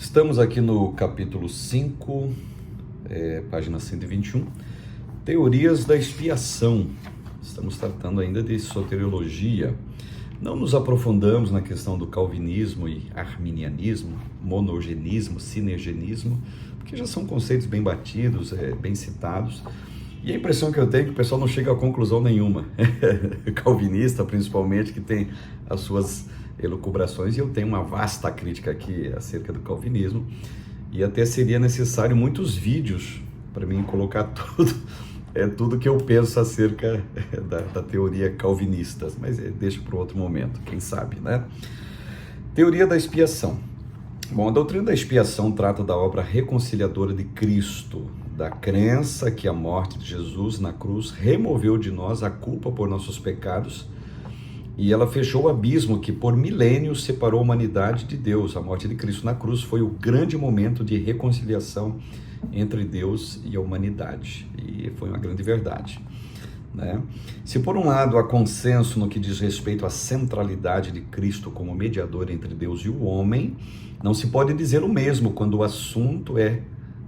Estamos aqui no capítulo 5, página 121, Teorias da Expiação. Estamos tratando ainda de soteriologia. Não nos aprofundamos na questão do calvinismo e arminianismo, monogenismo, sinergenismo, porque já são conceitos bem batidos, bem citados. E a impressão que eu tenho é que o pessoal não chega a conclusão nenhuma. Calvinista, principalmente, que tem as suas elucubrações, e eu tenho uma vasta crítica aqui acerca do calvinismo, e até seria necessário muitos vídeos para mim colocar tudo que eu penso acerca da teoria calvinista, mas deixa para outro momento, quem sabe, né? Teoria da expiação. Bom, a doutrina da expiação trata da obra reconciliadora de Cristo, da crença que a morte de Jesus na cruz removeu de nós a culpa por nossos pecados, e ela fechou o abismo que por milênios separou a humanidade de Deus. A morte de Cristo na cruz foi o grande momento de reconciliação entre Deus e a humanidade, e foi uma grande verdade, né? Se por um lado há consenso no que diz respeito à centralidade de Cristo como mediador entre Deus e o homem, não se pode dizer o mesmo quando o assunto é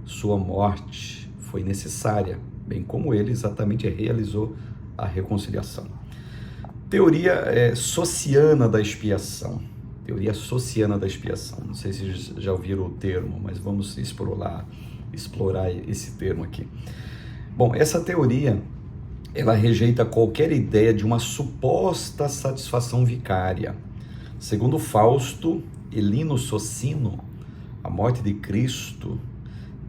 sua morte foi necessária, bem como ele exatamente realizou a reconciliação. Teoria sociana da expiação. Teoria sociana da expiação. Não sei se já ouviram o termo, mas vamos explorar esse termo aqui. Bom, essa teoria, ela rejeita qualquer ideia de uma suposta satisfação vicária. Segundo Fausto Elino Socino, a morte de Cristo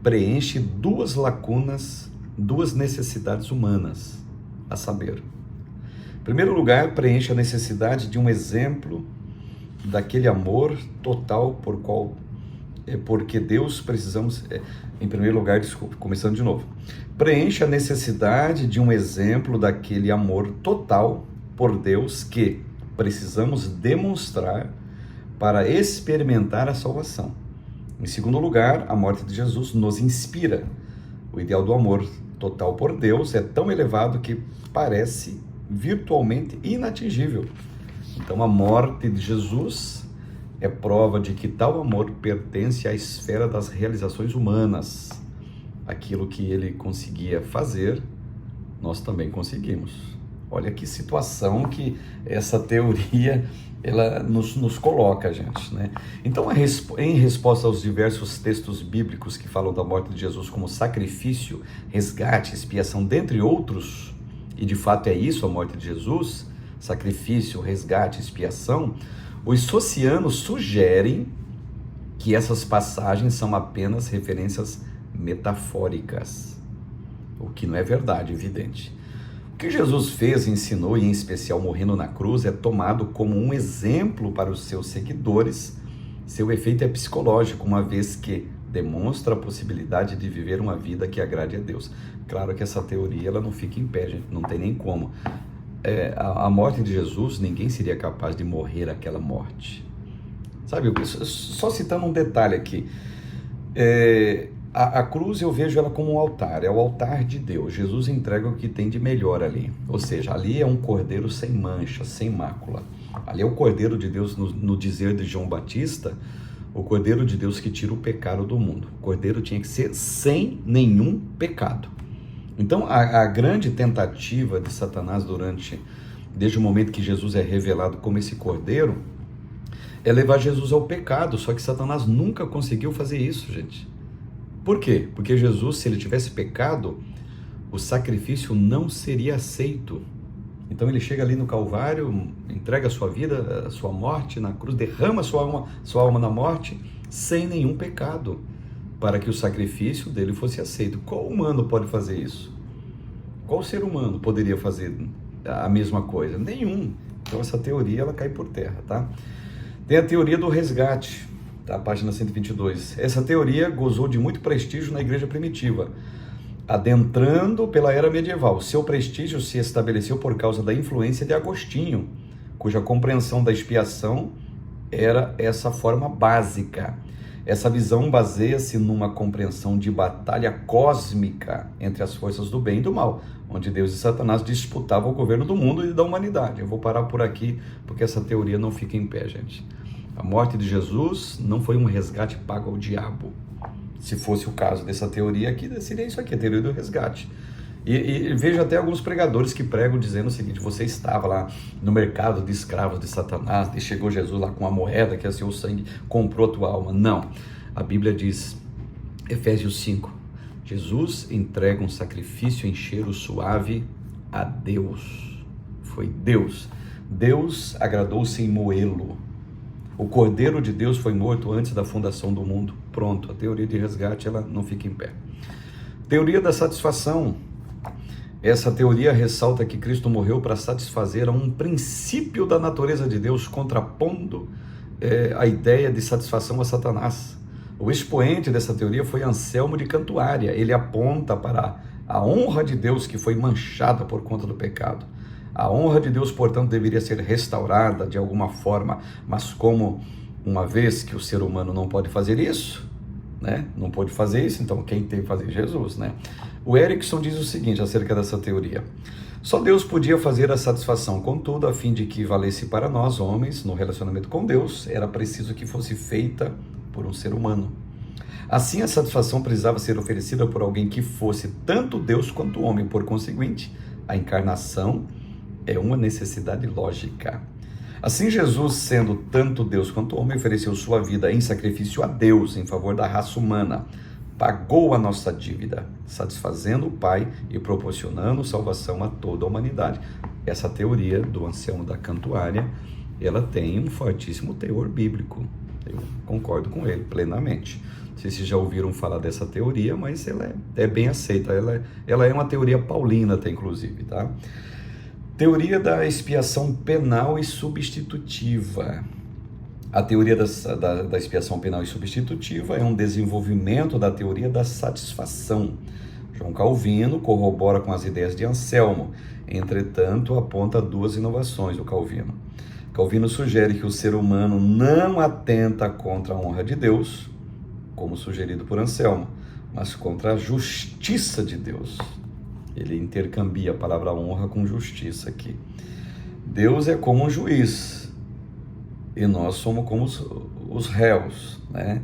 preenche duas lacunas, duas necessidades humanas, a saber, em primeiro lugar, preenche a necessidade de um exemplo daquele amor total porque Deus precisamos, em primeiro lugar, começando de novo, preenche a necessidade de um exemplo daquele amor total por Deus que precisamos demonstrar para experimentar a salvação. Em segundo lugar, a morte de Jesus nos inspira. O ideal do amor total por Deus é tão elevado que parece virtualmente inatingível. Então, a morte de Jesus é prova de que tal amor pertence à esfera das realizações humanas. Aquilo que ele conseguia fazer, nós também conseguimos. Olha que situação que essa teoria ela nos coloca, gente, né? Então, em resposta aos diversos textos bíblicos que falam da morte de Jesus como sacrifício, resgate, expiação, dentre outros, e de fato é isso a morte de Jesus, sacrifício, resgate, expiação, os socianos sugerem que essas passagens são apenas referências metafóricas, o que não é verdade, evidente. O que Jesus fez, ensinou e em especial morrendo na cruz é tomado como um exemplo para os seus seguidores. Seu efeito é psicológico, uma vez que demonstra a possibilidade de viver uma vida que agrade a Deus. Claro que essa teoria ela não fica em pé, gente, não tem nem como. A morte de Jesus, ninguém seria capaz de morrer aquela morte. Sabe, só citando um detalhe aqui, a cruz eu vejo ela como um altar, é o altar de Deus. Jesus entrega o que tem de melhor ali, ou seja, ali é um cordeiro sem mancha, sem mácula. Ali é o cordeiro de Deus, no dizer de João Batista, o cordeiro de Deus que tira o pecado do mundo. O cordeiro tinha que ser sem nenhum pecado. Então, a grande tentativa de Satanás desde o momento que Jesus é revelado como esse cordeiro, é levar Jesus ao pecado, só que Satanás nunca conseguiu fazer isso, gente. Por quê? Porque Jesus, se ele tivesse pecado, o sacrifício não seria aceito. Então ele chega ali no Calvário, entrega a sua vida, a sua morte na cruz, derrama sua alma na morte, sem nenhum pecado, para que o sacrifício dele fosse aceito. Qual humano pode fazer isso? Qual ser humano poderia fazer a mesma coisa? Nenhum. Então essa teoria ela cai por terra, tá? Tem a teoria do resgate, tá? Página 122. Essa teoria gozou de muito prestígio na igreja primitiva, adentrando pela era medieval. Seu prestígio se estabeleceu por causa da influência de Agostinho, cuja compreensão da expiação era essa forma básica. Essa visão baseia-se numa compreensão de batalha cósmica entre as forças do bem e do mal, onde Deus e Satanás disputavam o governo do mundo e da humanidade. Eu vou parar por aqui, porque essa teoria não fica em pé, gente. A morte de Jesus não foi um resgate pago ao diabo. Se fosse o caso dessa teoria aqui, seria isso aqui, a teoria do resgate. E vejo até alguns pregadores que pregam dizendo o seguinte: você estava lá no mercado de escravos de Satanás, e chegou Jesus lá com uma moeda que é seu sangue, comprou a tua alma. Não, a Bíblia diz, Efésios 5, Jesus entrega um sacrifício em cheiro suave a Deus. Foi Deus. Deus agradou-se em moê-lo. O Cordeiro de Deus foi morto antes da fundação do mundo. Pronto, a teoria de resgate ela não fica em pé. Teoria da satisfação. Essa teoria ressalta que Cristo morreu para satisfazer a um princípio da natureza de Deus, contrapondo a ideia de satisfação a Satanás. O expoente dessa teoria foi Anselmo de Cantuária. Ele aponta para a honra de Deus que foi manchada por conta do pecado. A honra de Deus, portanto, deveria ser restaurada de alguma forma, mas como uma vez que o ser humano não pode fazer isso, né? Não pode fazer isso, então quem tem que fazer? Jesus, né? O Erickson diz o seguinte acerca dessa teoria: só Deus podia fazer a satisfação, contudo, a fim de que valesse para nós, homens, no relacionamento com Deus, era preciso que fosse feita por um ser humano. Assim, a satisfação precisava ser oferecida por alguém que fosse tanto Deus quanto homem. Por conseguinte, a encarnação é uma necessidade lógica. Assim, Jesus, sendo tanto Deus quanto homem, ofereceu sua vida em sacrifício a Deus, em favor da raça humana. Pagou a nossa dívida, satisfazendo o Pai e proporcionando salvação a toda a humanidade. Essa teoria do Anselmo da Cantuária, ela tem um fortíssimo teor bíblico. Eu concordo com ele plenamente. Não sei se já ouviram falar dessa teoria, mas ela é bem aceita. Ela é uma teoria paulina até, inclusive, tá? Teoria da expiação penal e substitutiva. A teoria da expiação penal e substitutiva é um desenvolvimento da teoria da satisfação. João Calvino corrobora com as ideias de Anselmo, entretanto aponta duas inovações do Calvino. Calvino sugere que o ser humano não atenta contra a honra de Deus, como sugerido por Anselmo, mas contra a justiça de Deus. Ele intercambia a palavra honra com justiça aqui. Deus é como um juiz e nós somos como os réus, né?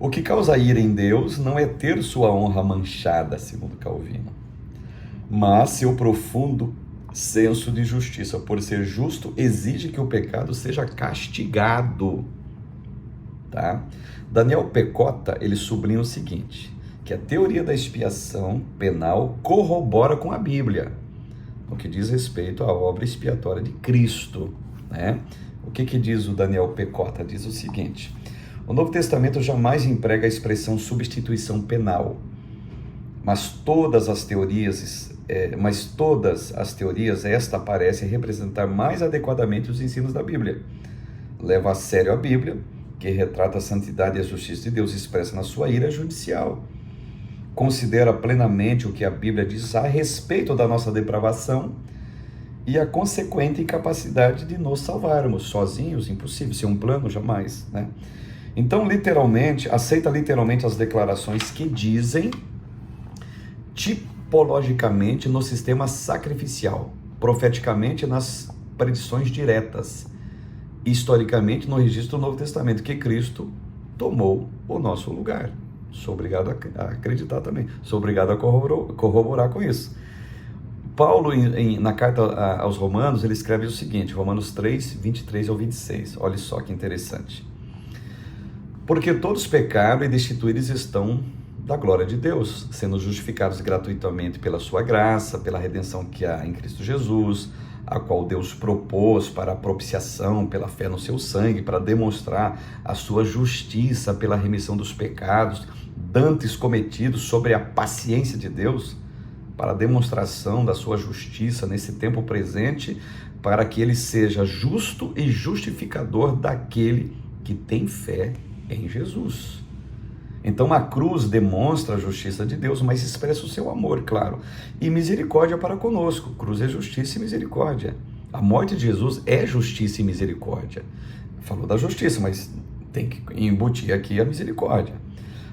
O que causa ira em Deus não é ter sua honra manchada, segundo Calvino, mas seu profundo senso de justiça. Por ser justo, exige que o pecado seja castigado, tá? Daniel Pecota, ele sublinha o seguinte: que a teoria da expiação penal corrobora com a Bíblia, no que diz respeito à obra expiatória de Cristo, né? O que diz o Daniel Pecota? Diz o seguinte: o Novo Testamento jamais emprega a expressão substituição penal, mas todas as teorias esta parece representar mais adequadamente os ensinos da Bíblia. Leva a sério a Bíblia, que retrata a santidade e a justiça de Deus expressa na sua ira judicial. Considera plenamente o que a Bíblia diz a respeito da nossa depravação e a consequente incapacidade de nos salvarmos. Sozinhos, impossível. Sem um plano, jamais, né? Então, aceita literalmente as declarações que dizem tipologicamente no sistema sacrificial, profeticamente nas predições diretas, historicamente no registro do Novo Testamento, que Cristo tomou o nosso lugar. Sou obrigado a acreditar também, sou obrigado a corroborar com isso. Paulo, na carta aos Romanos, ele escreve o seguinte, Romanos 3, 23 ao 26, olha só que interessante. Porque todos pecaram e destituídos estão da glória de Deus, sendo justificados gratuitamente pela sua graça, pela redenção que há em Cristo Jesus, a qual Deus propôs para a propiciação pela fé no seu sangue, para demonstrar a sua justiça pela remissão dos pecados dantes cometidos sobre a paciência de Deus, para a demonstração da sua justiça nesse tempo presente, para que ele seja justo e justificador daquele que tem fé em Jesus. Então a cruz demonstra a justiça de Deus, mas expressa o seu amor, claro, e misericórdia para conosco. Cruz é justiça e misericórdia. A morte de Jesus é justiça e misericórdia. Falou da justiça, mas tem que embutir aqui a misericórdia.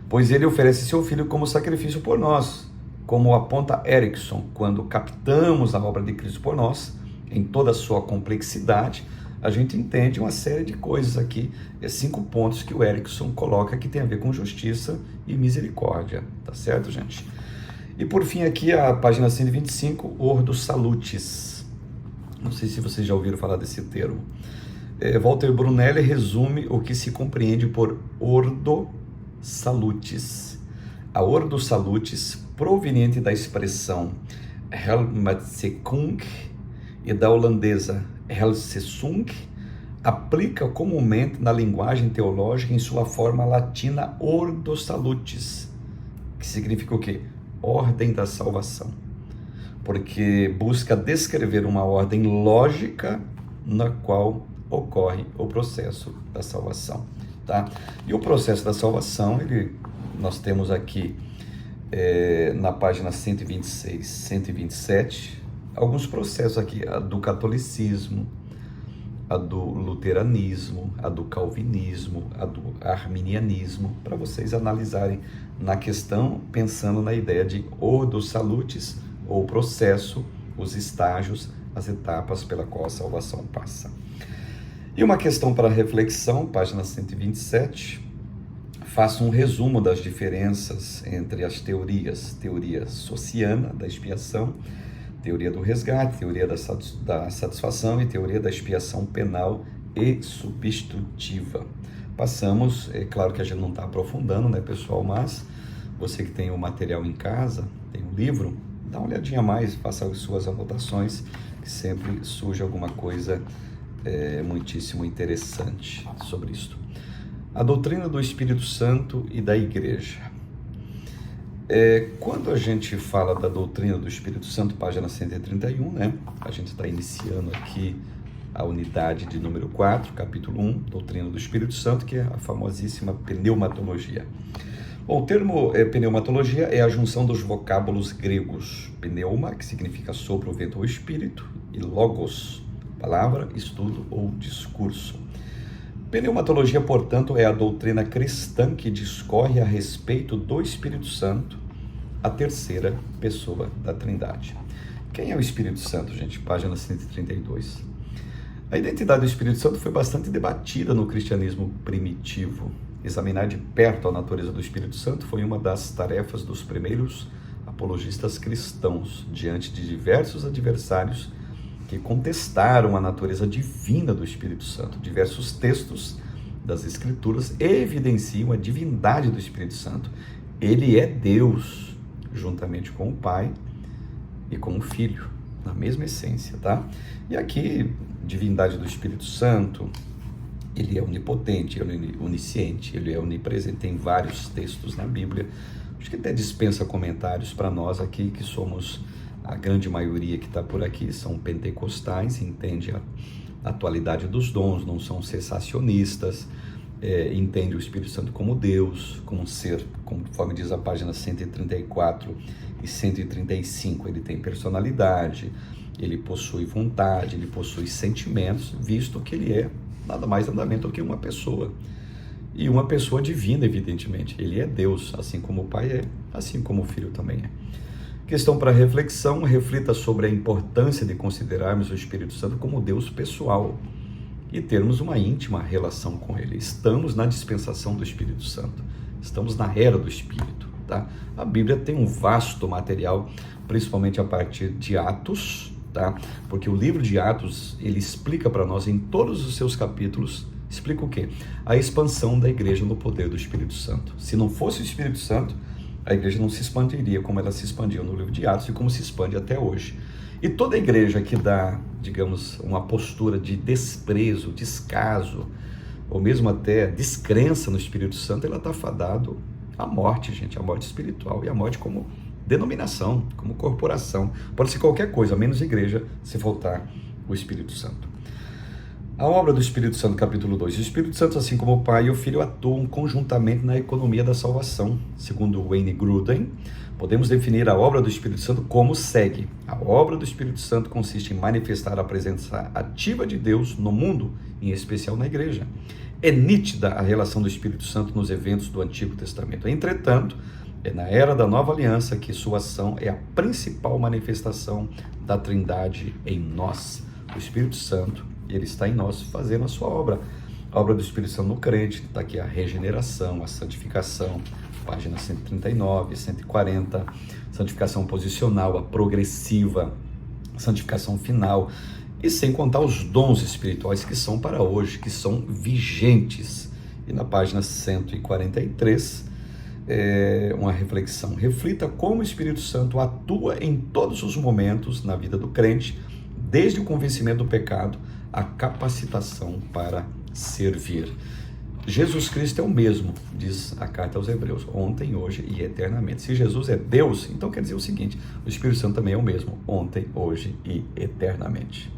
Pois ele oferece seu filho como sacrifício por nós, como aponta Erickson, quando captamos a obra de Cristo por nós, em toda a sua complexidade, a gente entende uma série de coisas aqui, 5 pontos que o Erickson coloca que tem a ver com justiça e misericórdia, tá certo, gente? E por fim aqui a página 125, Ordo Salutis. Não sei se vocês já ouviram falar desse termo. Walter Brunelli resume o que se compreende por Ordo Salutis. A Ordo Salutis, proveniente da expressão Helmatsekuung e da holandesa Helsesung, aplica comumente na linguagem teológica em sua forma latina Ordo Salutis, que significa o quê? Ordem da salvação, porque busca descrever uma ordem lógica na qual ocorre o processo da salvação, tá? E o processo da salvação, nós temos aqui na página 126, 127, alguns processos aqui, a do catolicismo, a do luteranismo, a do calvinismo, a do arminianismo, para vocês analisarem na questão, pensando na ideia de Ordo Salutis, ou processo, os estágios, as etapas pela qual a salvação passa. E uma questão para reflexão, página 127, faço um resumo das diferenças entre as teorias, teoria sociana da expiação, teoria do resgate, teoria da satisfação e teoria da expiação penal e substitutiva. Passamos, é claro que a gente não está aprofundando, né, pessoal, mas você que tem o material em casa, tem um livro, dá uma olhadinha a mais, faça as suas anotações, que sempre surge alguma coisa muitíssimo interessante sobre isso. A doutrina do Espírito Santo e da Igreja. Quando a gente fala da doutrina do Espírito Santo, página 131, né? A gente está iniciando aqui a unidade de número 4, capítulo 1, doutrina do Espírito Santo, que é a famosíssima pneumatologia. Bom, o termo pneumatologia é a junção dos vocábulos gregos pneuma, que significa sopro, vento ou espírito, e logos, palavra, estudo ou discurso. Pneumatologia, portanto, é a doutrina cristã que discorre a respeito do Espírito Santo, a terceira pessoa da Trindade. Quem é o Espírito Santo, gente? Página 132. A identidade do Espírito Santo foi bastante debatida no cristianismo primitivo. Examinar de perto a natureza do Espírito Santo foi uma das tarefas dos primeiros apologistas cristãos, diante de diversos adversários que contestaram a natureza divina do Espírito Santo. Diversos textos das Escrituras evidenciam a divindade do Espírito Santo. Ele é Deus, juntamente com o Pai e com o Filho, na mesma essência, tá? E aqui, divindade do Espírito Santo, ele é onipotente, ele é onisciente, ele é onipresente. Tem vários textos na Bíblia, acho que até dispensa comentários para nós aqui, que somos... A grande maioria que está por aqui são pentecostais, entende a atualidade dos dons, não são cessacionistas, entende o Espírito Santo como Deus, como ser, conforme diz a página 134 e 135, ele tem personalidade, ele possui vontade, ele possui sentimentos, visto que ele é nada mais nada menos do que uma pessoa. E uma pessoa divina, evidentemente. Ele é Deus, assim como o Pai é, assim como o Filho também é. Questão para reflexão, reflita sobre a importância de considerarmos o Espírito Santo como Deus pessoal e termos uma íntima relação com Ele. Estamos na dispensação do Espírito Santo, estamos na era do Espírito, tá? A Bíblia tem um vasto material, principalmente a partir de Atos, tá? Porque o livro de Atos, ele explica para nós em todos os seus capítulos, explica o quê? A expansão da igreja no poder do Espírito Santo. Se não fosse o Espírito Santo, a igreja não se expandiria como ela se expandiu no livro de Atos e como se expande até hoje. E toda igreja que dá, digamos, uma postura de desprezo, descaso, ou mesmo até descrença no Espírito Santo, ela está fadado à morte, gente, à morte espiritual e à morte como denominação, como corporação. Pode ser qualquer coisa, menos igreja, se faltar o Espírito Santo. A obra do Espírito Santo, capítulo 2. O Espírito Santo, assim como o Pai e o Filho, atuam conjuntamente na economia da salvação. Segundo Wayne Grudem, podemos definir a obra do Espírito Santo como segue. A obra do Espírito Santo consiste em manifestar a presença ativa de Deus no mundo, em especial na igreja. É nítida a relação do Espírito Santo nos eventos do Antigo Testamento. Entretanto, é na era da Nova Aliança que sua ação é a principal manifestação da Trindade em nós. O Espírito Santo Ele está em nós fazendo a sua obra. A obra do Espírito Santo no crente, está aqui a regeneração, a santificação, página 139, 140, santificação posicional, a progressiva, santificação final, e sem contar os dons espirituais que são para hoje, que são vigentes. E na página 143, uma reflexão: reflita como o Espírito Santo atua em todos os momentos na vida do crente, desde o convencimento do pecado à capacitação para servir. Jesus Cristo é o mesmo, diz a carta aos Hebreus, ontem, hoje e eternamente. Se Jesus é Deus, então quer dizer o seguinte: o Espírito Santo também é o mesmo, ontem, hoje e eternamente.